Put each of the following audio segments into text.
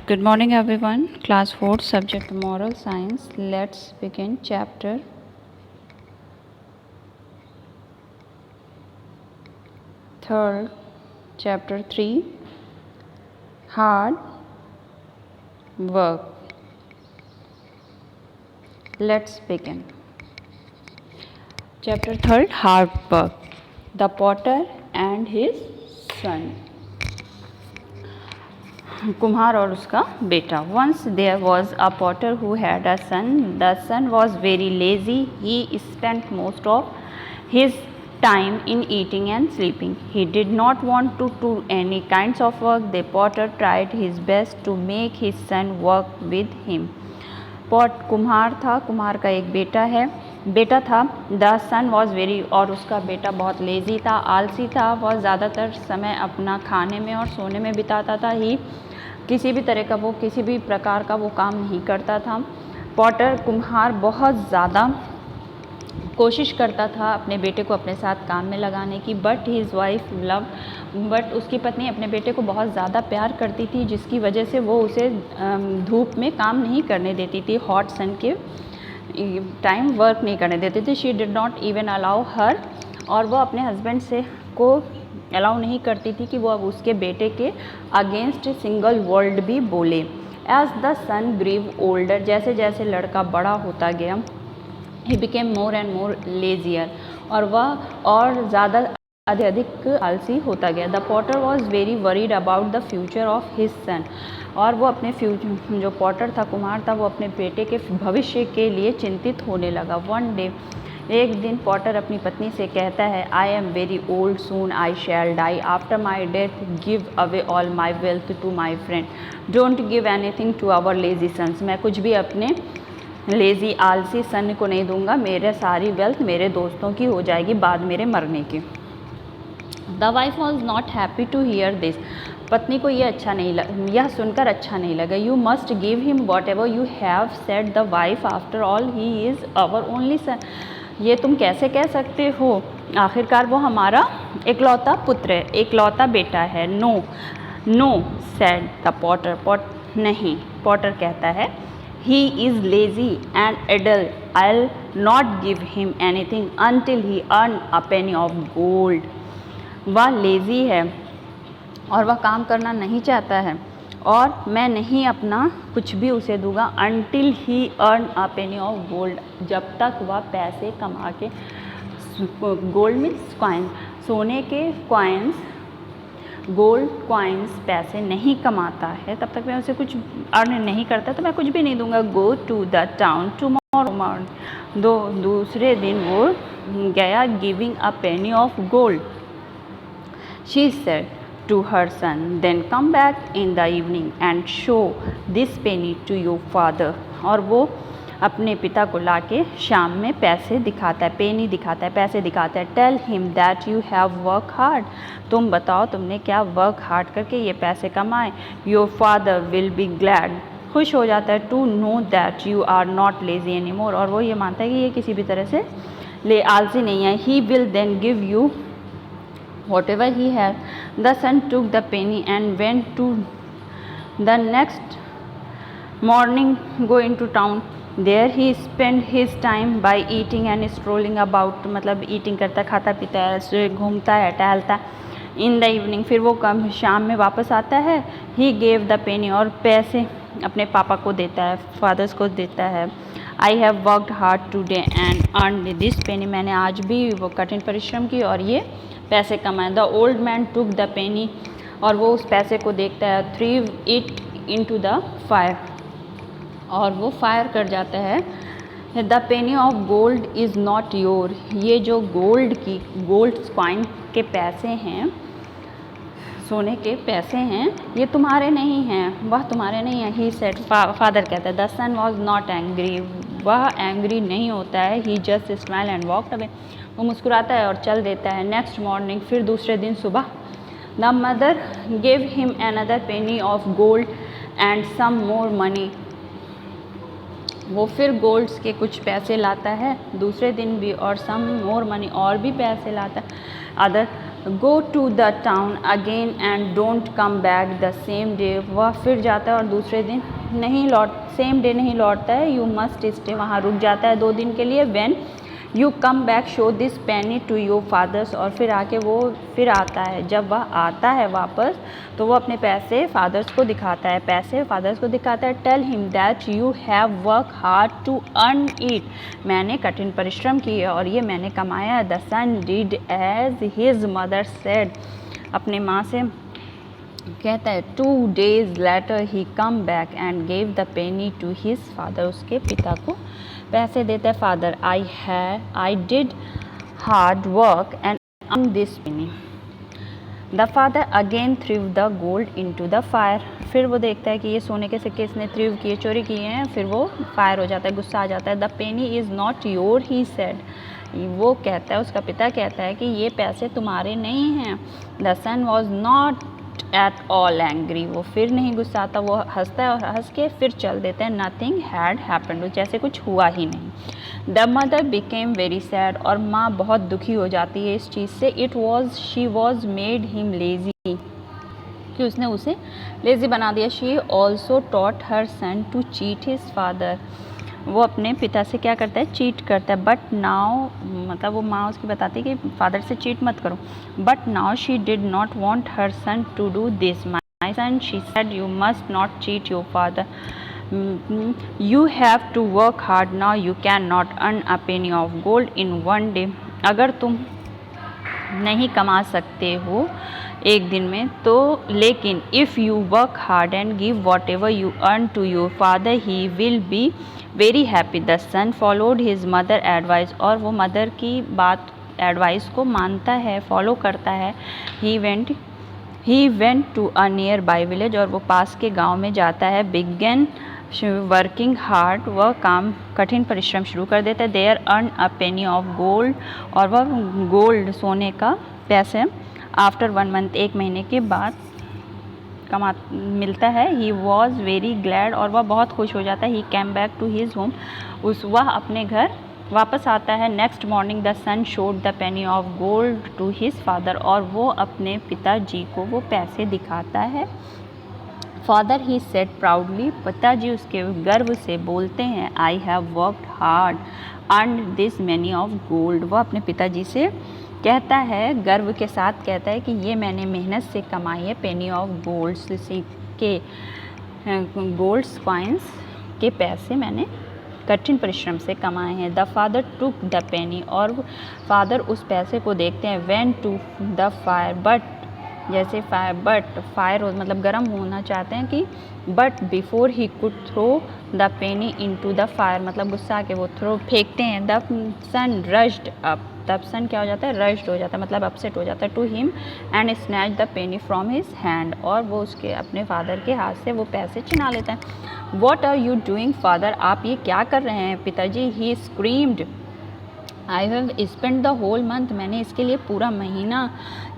Good morning, everyone. Class 4, subject Moral Science. Let's begin chapter 3, chapter 3, Hard Work. Let's begin. Chapter 3, Hard Work. The Potter and his son. कुम्हार और उसका बेटा. Once there was a potter who had a son. The son was very lazy. He spent most of his time in eating and sleeping. He did not want to do any kinds of work. The potter tried his best to make his son work with him. कुम्हार था, कुम्हार का एक बेटा था. The son was very, और उसका बेटा बहुत लेज़ी था, आलसी था. वह ज़्यादातर समय अपना खाने में और सोने में बिताता था. ही किसी भी प्रकार का वो काम नहीं करता था. पॉटर कुम्हार बहुत ज़्यादा कोशिश करता था अपने बेटे को अपने साथ काम में लगाने की. बट उसकी पत्नी अपने बेटे को बहुत ज़्यादा प्यार करती थी, जिसकी वजह से वो उसे धूप में काम नहीं करने देती थी. हॉट सन के टाइम वर्क नहीं करने देती थी. She did not even allow her, और वो अपने हस्बैंड से को अलाउ नहीं करती थी कि वो अब उसके बेटे के अगेंस्ट सिंगल वर्ड भी बोले. As the son grew older, जैसे जैसे लड़का बड़ा होता गया, he became more and more lazier, और वह और ज़्यादा अधिक आलसी होता गया. The potter was very worried about the future of his son, और वो अपने फ्यूचर, जो पॉटर था, कुम्हार था, वो अपने बेटे के भविष्य के लिए चिंतित होने लगा. वन डे, एक दिन, पॉटर अपनी पत्नी से कहता है, I am very old, soon I shall die. After my death give away all my wealth to my friend. Don't give anything to our lazy sons. मैं कुछ भी अपने लेज़ी आलसी सन को नहीं दूंगा. मेरे सारी वेल्थ मेरे दोस्तों की हो जाएगी बाद मेरे मरने की. The wife was not happy to hear this. पत्नी को यह सुनकर अच्छा नहीं लगा. You must give him whatever you have said the wife, after all he is our only son. ये तुम कैसे कह सकते हो, आखिरकार वो हमारा इकलौता पुत्र है, इकलौता बेटा है. No said the potter. नहीं, पॉटर कहता है, he is lazy and idle. I'll not give him anything until he earn a penny of gold. वह लेज़ी है और वह काम करना नहीं चाहता है, और मैं नहीं अपना कुछ भी उसे दूंगा until he earn a penny of gold, जब तक वह पैसे कमा के, गोल्ड मीन्स कॉइन, सोने के कॉइन्स, गोल्ड कॉइन्स पैसे नहीं कमाता है, तब तक मैं उसे कुछ अर्न नहीं करता, तो मैं कुछ भी नहीं दूंगा. Go to the town tomorrow morning. दूसरे दिन वो गया. Giving a penny of gold, she said to her son, then come back in the evening and show this penny to your father. और वो अपने पिता को लाके शाम में पैसे दिखाता है, पेनी दिखाता है, पैसे दिखाता है. Tell him that you have work hard. तुम बताओ तुमने क्या वर्क हार्ड करके ये पैसे कमाए. Your father will be glad. खुश हो जाता है. To know that you are not lazy any more. और वो ये मानता है कि ये किसी भी तरह से आलसी नहीं है. He will then give you whatever he have. The son took the penny and went to the next morning going to town. There he spend his time by eating and strolling about. मतलब eating करता, खाता पीता है, घूमता है, टहलता है. इन the evening, फिर वो कम शाम में वापस आता है. ही गेव द पेनी, और पैसे अपने पापा को देता है, फादर्स को देता है. I have worked hard today and earn this penny. मैंने आज भी वो कठिन परिश्रम की और ये पैसे कमाए. The old man took the penny, और वो उस पैसे को देखता है. Threw it into the fire, और वो फायर कर जाता है. The penny of gold is not your. ये जो गोल्ड कॉइन के पैसे हैं, सोने के पैसे हैं, ये तुम्हारे नहीं हैं, वह तुम्हारे नहीं हैं. ही सेड, फादर कहता है. The son was not angry. वह एंग्री नहीं होता है. He just smile and walked away. वो मुस्कुराता है और चल देता है. नेक्स्ट मॉर्निंग, फिर दूसरे दिन सुबह, the mother give him another penny of gold and some more money. वो फिर गोल्ड्स के कुछ पैसे लाता है दूसरे दिन भी, और सम मोर मनी, और भी पैसे लाता है। Other go to the town again and don't come back the same day, वह फिर जाता है और दूसरे दिन नहीं सेम डे नहीं लौटता है। यू मस्ट स्टे, वहाँ रुक जाता है 2 दिन के लिए। When you come back show this penny to your fathers, और फिर आके वो फिर आता है, जब वह आता है वापस तो वो अपने पैसे फादर्स को दिखाता है। Tell him that you have work hard to earn it, मैंने कठिन परिश्रम किया और ये मैंने कमाया। The son did as his mother said, अपने माँ से कहता है। 2 days later he come back and gave the penny to his father, उसके पिता को पैसे देता है। Father I did hard work and earn this penny. The father again threw the gold into the fire, फिर वो देखता है कि ये सोने के सिक्के इसने थ्रीव किए, चोरी किए हैं, फिर वो फायर हो जाता है, गुस्सा आ जाता है। The Penney is not your he said, वो कहता है, उसका पिता कहता है कि ये पैसे तुम्हारे नहीं हैं। The son was not at all angry, वो फिर नहीं गुस्सा आता, वो हंसता है और हंस के फिर चल देता है। नथिंग हैड हैपेंड, जैसे कुछ हुआ ही नहीं। The mother became very sad, और माँ बहुत दुखी हो जाती है इस चीज़ से। She was made him lazy, कि उसने उसे लेजी बना दिया। She also taught her son to cheat his father, वो अपने पिता से क्या करता है, चीट करता है। बट नाउ, मतलब वो माँ उसकी बताती है कि फादर से चीट मत करो। But now she did not want her son to do this. My son, she said, you must not cheat your father, you have to work hard, now you can not earn a penny of gold in 1 day. अगर तुम नहीं कमा सकते हो एक दिन में तो, लेकिन if you work hard and give whatever you earn to your father, he will be very happy. The son followed his mother advice, और वो मदर की बात एडवाइस को मानता है, फॉलो करता है। He went to a nearby village, और वो पास के गांव में जाता है। बिगन वर्किंग हार्ड, वह काम कठिन परिश्रम शुरू कर देता है। There earn a penny of gold, और वह गोल्ड सोने का पैसे आफ्टर 1 month, 1 महीने के बाद मिलता है। ही वॉज वेरी ग्लैड, और वह बहुत खुश हो जाता है। He came back to his home, वह अपने घर वापस आता है। Next morning the son showed the penny of gold to his father, और वो अपने पिताजी को वो पैसे दिखाता है। फादर ही सेड प्राउडली, पिताजी उसके गर्व से बोलते हैं, आई have worked hard earn this money of gold, वह अपने पिताजी से कहता है, गर्व के साथ कहता है कि ये मैंने मेहनत से कमाई है। पेनी ऑफ गोल्ड्स के गोल्ड्स कॉइन्स के पैसे मैंने कठिन परिश्रम से कमाए हैं। The father took the penny, और फादर उस पैसे को देखते हैं। Went to the fire, but जैसे फायर मतलब गर्म होना चाहते हैं कि, but before he could throw the penny into the fire, मतलब गुस्सा के वो फेंकते हैं। द सन रश्ड अप, तब सन क्या हो जाता है, रश्ड हो जाता है, मतलब अपसेट हो जाता है। To him and snatch the penny from his hand, और वो उसके अपने फादर के हाथ से वो पैसे छिना लेता है। What are you doing father, आप ये क्या कर रहे हैं पिताजी। He screamed, I have spend the whole month, मैंने इसके लिए पूरा महीना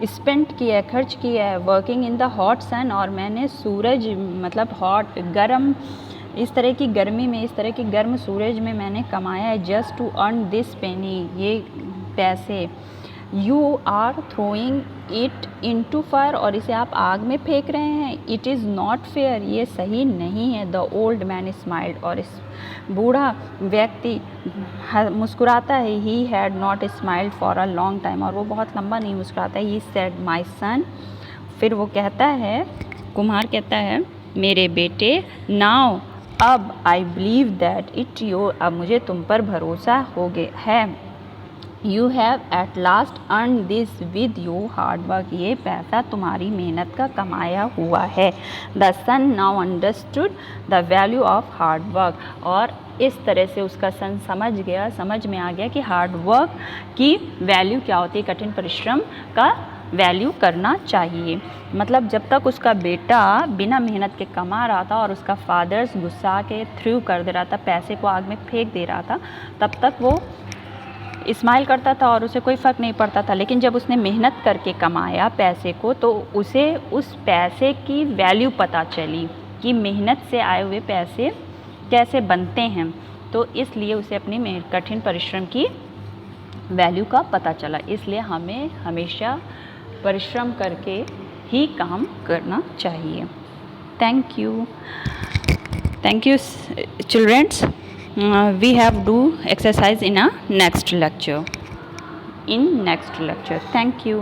स्पेंड किया है, खर्च किया है। Working in the hot sun, और मैंने सूरज मतलब हॉट गर्म, इस तरह की गर्मी में, इस तरह की गर्म सूरज में मैंने कमाया है। Just to earn this penny, ये पैसे। You are throwing it into fire, और इसे आप आग में फेंक रहे हैं। इट इज़ नॉट फेयर, ये सही नहीं है। द ओल्ड मैन स्माइल्ड, और इस बूढ़ा व्यक्ति मुस्कुराता है। He had not smiled for a long time, और वो बहुत लंबा नहीं मुस्कुराता है। ही सेड माई सन, फिर वो कहता है, कुम्हार कहता है, मेरे बेटे, नाउ अब I believe that it your, अब मुझे तुम पर भरोसा हो गया है। You have at last earn this with your hard work, ये पैसा तुम्हारी मेहनत का कमाया हुआ है। The son now understood the value of hard work, और इस तरह से उसका सन समझ में आ गया कि हार्ड वर्क की वैल्यू क्या होती है, कठिन परिश्रम का वैल्यू करना चाहिए। मतलब जब तक उसका बेटा बिना मेहनत के कमा रहा था और उसका फादर्स गुस्सा के थ्रू कर दे रहा था, पैसे को आग में फेंक दे रहा था, तब तक वो स्माइल करता था और उसे कोई फ़र्क नहीं पड़ता था। लेकिन जब उसने मेहनत करके कमाया पैसे को, तो उसे उस पैसे की वैल्यू पता चली कि मेहनत से आए हुए पैसे कैसे बनते हैं। तो इसलिए उसे अपनी कठिन परिश्रम की वैल्यू का पता चला। इसलिए हमें हमेशा परिश्रम करके ही काम करना चाहिए। Thank you childrens. We have do exercise in next lecture. Thank you.